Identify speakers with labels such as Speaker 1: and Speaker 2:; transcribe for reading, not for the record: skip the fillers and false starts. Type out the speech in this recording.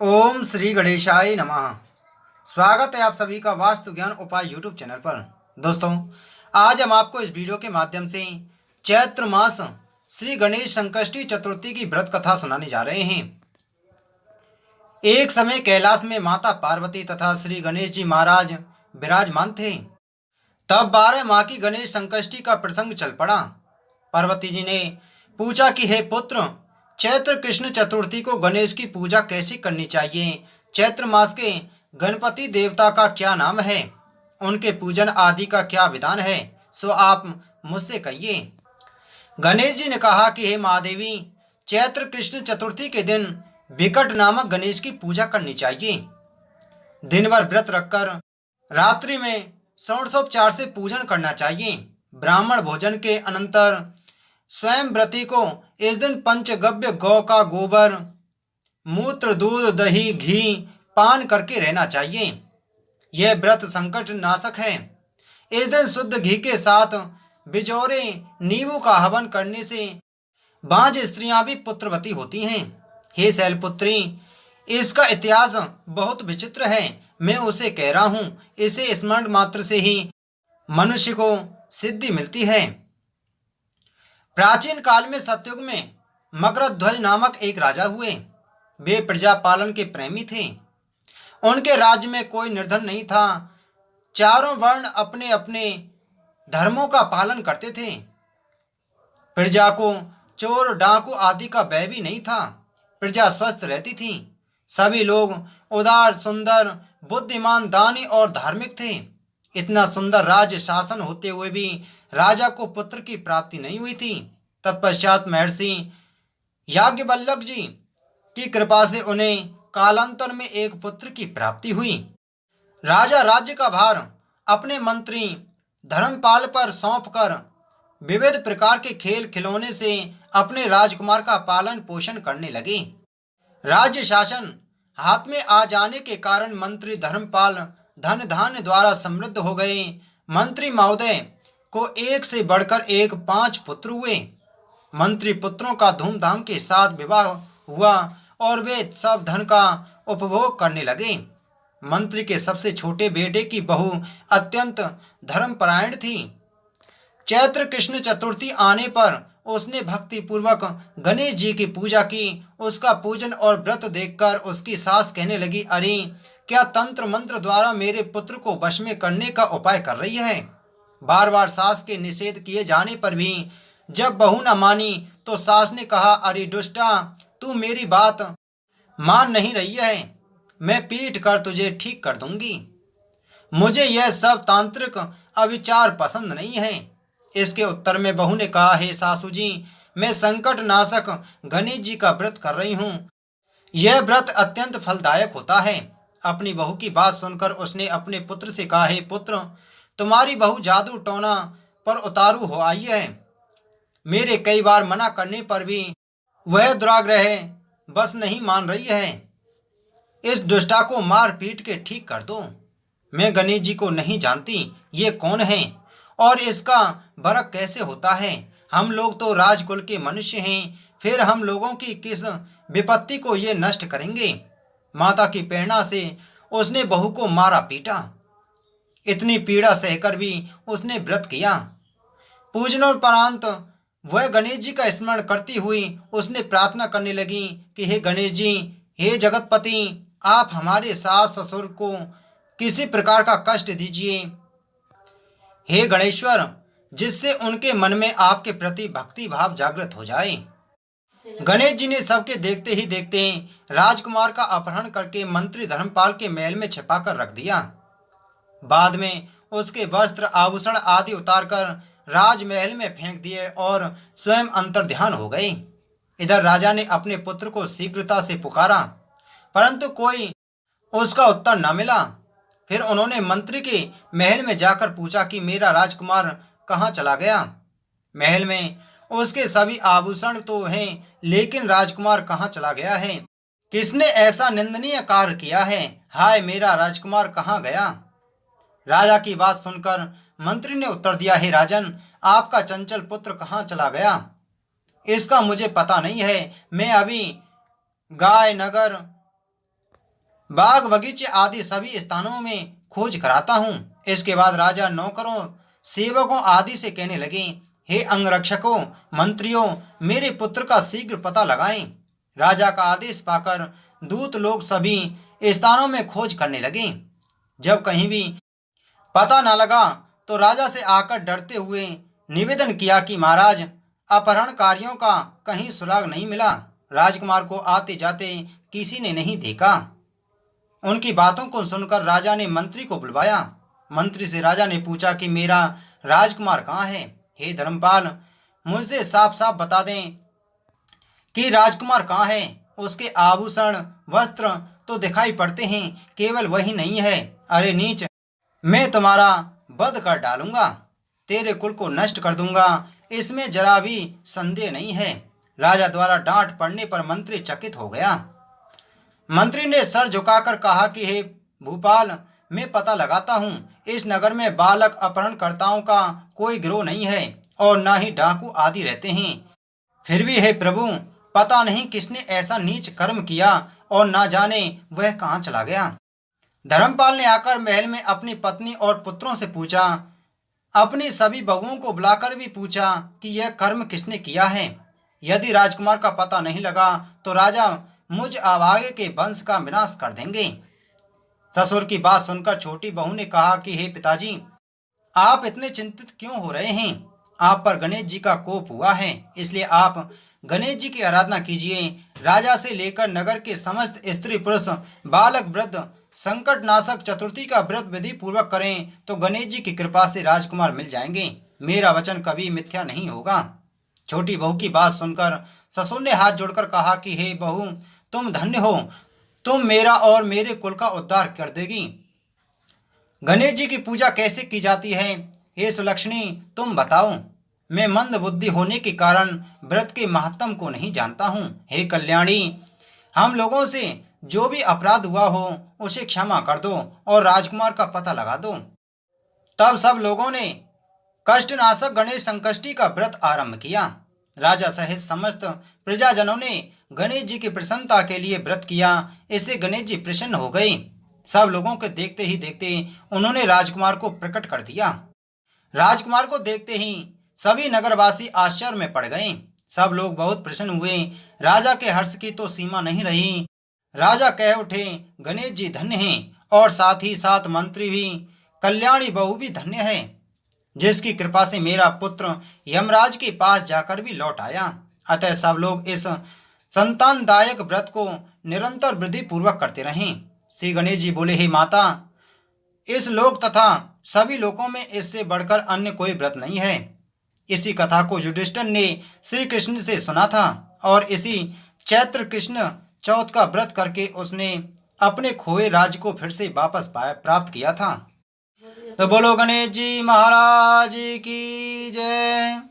Speaker 1: ओम श्री गणेशाय नमः। स्वागत है आप सभी का वास्तु ज्ञान उपाय यूट्यूब चैनल पर। दोस्तों, आज हम आपको इस वीडियो के माध्यम से चैत्र मास श्री गणेश संकष्टी चतुर्थी की व्रत कथा सुनाने जा रहे हैं। एक समय कैलाश में माता पार्वती तथा श्री गणेश जी महाराज विराजमान थे। तब 12 माह की गणेश संकष्टी का प्रसंग चल पड़ा। पार्वती जी ने पूछा कि हे पुत्र, चैत्र कृष्ण चतुर्थी को गणेश की पूजा कैसे करनी चाहिए? चैत्र मास के गणपति देवता का क्या नाम है? उनके पूजन आदि का क्या विधान है? सो आप मुझसे कहिए। गणेश जी ने कहा कि हे महादेवी, चैत्र कृष्ण चतुर्थी के दिन विकट नामक गणेश की पूजा करनी चाहिए। दिन भर व्रत रखकर रात्रि में षोडशोपचार से पूजन करना चाहिए। ब्राह्मण भोजन के अनंतर स्वयं व्रती को इस दिन पंचगव्य गौ का गोबर, मूत्र, दूध, दही, घी पान करके रहना चाहिए। यह व्रत संकट नाशक है। इस दिन शुद्ध घी के साथ बिजोरे नींबू का हवन करने से बांझ स्त्रियां भी पुत्रवती होती हैं। हे शैलपुत्री, इसका इतिहास बहुत विचित्र है। मैं उसे कह रहा हूँ, इसे स्मरण मात्र से ही मनुष्य को सिद्धि मिलती है। प्राचीन काल में सतयुग में मगरध्वज नामक एक राजा हुए। वे प्रजा पालन के प्रेमी थे। उनके राज्य में कोई निर्धन नहीं था। चारों वर्ण अपने अपने धर्मों का पालन करते थे। प्रजा को चोर डाकू आदि का भय भी नहीं था। प्रजा स्वस्थ रहती थी। सभी लोग उदार, सुंदर, बुद्धिमान, दानी और धार्मिक थे। इतना सुंदर राज्य शासन होते हुए भी राजा को पुत्र की प्राप्ति नहीं हुई थी। तत्पश्चात महर्षि याज्ञवल्क्य जी की कृपा से उन्हें कालांतर में एक पुत्र की प्राप्ति हुई। राजा राज्य का भार अपने मंत्री धर्मपाल पर सौंपकर विविध प्रकार के खेल खिलौने से अपने राजकुमार का पालन पोषण करने लगे। राज्य शासन हाथ में आ जाने के कारण मंत्री धर्मपाल धन धान्य द्वारा समृद्ध हो गए। मंत्री महोदय को एक से बढ़कर एक 5 पुत्र हुए। मंत्री पुत्रों का धूमधाम के साथ विवाह हुआ और वे सब धन का उपभोग करने लगे। मंत्री के सबसे छोटे बेटे की बहू अत्यंत धर्मपरायण थी। चैत्र कृष्ण चतुर्थी आने पर उसने भक्ति पूर्वक गणेश जी की पूजा की। उसका पूजन और व्रत देखकर उसकी सास कहने लगी, अरे, क्या तंत्र मंत्र द्वारा मेरे पुत्र को वश में करने का उपाय कर रही है? बार बार सास के निषेध किए जाने पर भी जब बहू न मानी तो सास ने कहा, अरे दुष्टा, तू मेरी बात मान नहीं रही है। मैं पीट कर तुझे ठीक कर दूंगी। मुझे यह सब तांत्रिक अविचार पसंद नहीं है। इसके उत्तर में बहू ने कहा, हे सासू जी, मैं संकट नाशक गणेश जी का व्रत कर रही हूँ। यह व्रत अत्यंत फलदायक होता है। अपनी बहू की बात सुनकर उसने अपने पुत्र से कहा, हे पुत्र, तुम्हारी बहू जादू टोना पर उतारू हो आई है। मेरे कई बार मना करने पर भी वह दुराग्रह बस नहीं मान रही है। इस दुष्टा को मार पीट के ठीक कर दो। मैं गणेश जी को नहीं जानती, ये कौन है और इसका बरक कैसे होता है? हम लोग तो राजकुल के मनुष्य हैं, फिर हम लोगों की किस विपत्ति को ये नष्ट करेंगे? माता की प्रेरणा से उसने बहू को मारा पीटा। इतनी पीड़ा सहकर भी उसने व्रत किया। पूजनोपरांत वह गणेश जी का स्मरण करती हुई उसने प्रार्थना करने लगी कि हे गणेश जी, हे जगतपति, आप हमारे सास ससुर को किसी प्रकार का कष्ट दीजिए। हे गणेश्वर, जिससे उनके मन में आपके प्रति भक्ति भाव जागृत हो जाए। गणेश जी ने सबके देखते ही देखते राजकुमार का अपहरण करके मंत्री धर्मपाल के महल में छिपा कर रख दिया। बाद में उसके वस्त्र आभूषण आदि उतारकर राजमहल में फेंक दिए और स्वयं अंतर्ध्यान हो गए। इधर राजा ने अपने पुत्र को शीघ्रता से पुकारा, परंतु कोई उसका उत्तर न मिला। फिर उन्होंने मंत्री के महल में जाकर पूछा कि मेरा राजकुमार कहाँ चला गया? महल में उसके सभी आभूषण तो हैं, लेकिन राजकुमार कहाँ चला गया है? किसने ऐसा निंदनीय कार्य किया है? हाय, मेरा राजकुमार कहाँ गया? राजा की बात सुनकर मंत्री ने उत्तर दिया, हे राजन, आपका चंचल पुत्र कहाँ चला गया इसका मुझे पता नहीं है। मैं अभी गाय नगर बाग बगीचे आदि सभी स्थानों में खोज कराता हूँ। इसके बाद राजा नौकरों सेवकों आदि से कहने लगे, हे अंगरक्षकों, मंत्रियों, मेरे पुत्र का शीघ्र पता लगाएं। राजा का आदेश पाकर दूत लोग सभी स्थानों में खोज करने लगे। जब कहीं भी पता न लगा तो राजा से आकर डरते हुए निवेदन किया कि महाराज, अपहरणकारियों का कहीं सुराग नहीं मिला। राजकुमार को आते जाते किसी ने नहीं देखा। उनकी बातों को सुनकर राजा ने मंत्री को बुलवाया। मंत्री से राजा ने पूछा कि मेरा राजकुमार कहाँ है। हे धर्मपाल, मुझसे साफ साफ बता दें कि राजकुमार कहाँ है। उसके आभूषण वस्त्र तो दिखाई पड़ते हैं, केवल वही नहीं है। अरे नीच, मैं तुम्हारा वध कर डालूंगा, तेरे कुल को नष्ट कर दूंगा, इसमें जरा भी संदेह नहीं है। राजा द्वारा डांट पड़ने पर मंत्री चकित हो गया। मंत्री ने सर झुकाकर कहा कि हे भूपाल, मैं पता लगाता हूँ, इस नगर में बालक अपहरणकर्ताओं का कोई गिरोह नहीं है और न ही डाकू आदि रहते हैं। फिर भी हे प्रभु, पता नहीं किसने ऐसा नीच कर्म किया और ना जाने वह कहाँ चला गया। धर्मपाल ने आकर महल में अपनी पत्नी और पुत्रों से पूछा, अपनी सभी बहुओं को बुलाकर भी पूछा कि यह कर्म किसने किया है। यदि राजकुमार का पता नहीं लगा तो राजा मुझ अभागे के वंश का विनाश कर देंगे। ससुर की बात सुनकर छोटी बहू ने कहा कि हे पिताजी, आप इतने चिंतित क्यों हो रहे हैं। आप पर गणेश जी का कोप हुआ है, इसलिए आप गणेश जी की आराधना कीजिए। राजा से लेकर नगर के समस्त स्त्री पुरुष बालक वृद्ध संकटनाशक चतुर्थी का व्रत विधि पूर्वक करें तो गणेश जी की कृपा से राजकुमार मिल जाएंगे। मेरा वचन कभी मिथ्या नहीं होगा। छोटी बहू की बात सुनकर ससुर ने हाथ जोड़कर कहा कि हे बहू, तुम धन्य हो, तुम मेरा और मेरे कुल का उद्धार कर देगी। गणेश जी की पूजा कैसे की जाती है, हे सुलक्षणी, तुम बताओ। मैं मंद बुद्धि होने के कारण व्रत के महत्व को नहीं जानता हूँ। हे कल्याणी, हम लोगों से जो भी अपराध हुआ हो उसे क्षमा कर दो और राजकुमार का पता लगा दो। तब सब लोगों ने कष्टनाशक गणेश संकष्टी का व्रत आरंभ किया। राजा सहित समस्त प्रजाजनों ने गणेश जी की प्रसन्नता के लिए व्रत किया। इससे गणेश जी प्रसन्न हो गए। सब लोगों के देखते ही देखते उन्होंने राजकुमार को प्रकट कर दिया। राजकुमार को देखते ही सभी नगरवासी आश्चर्य में पड़ गए। सब लोग बहुत प्रसन्न हुए। राजा के हर्ष की तो सीमा नहीं रही। राजा कह उठे, गणेश जी धन्य हैं और साथ ही साथ मंत्री भी, कल्याणी बहू भी धन्य है, जिसकी कृपा से मेरा पुत्र यमराज के पास जाकर भी लौट आया। अतः सब लोग इस संतानदायक व्रत को निरंतर वृद्धि पूर्वक करते रहें। श्री गणेश जी बोले, हे माता, इस लोक तथा सभी लोकों में इससे बढ़कर अन्य कोई व्रत नहीं है। इसी कथा को युधिष्ठिर ने श्री कृष्ण से सुना था और इसी चैत्र कृष्ण चौथ का व्रत करके उसने अपने खोए राज्य को फिर से वापस प्राप्त किया था। तो बोलो गणेश जी महाराज की जय।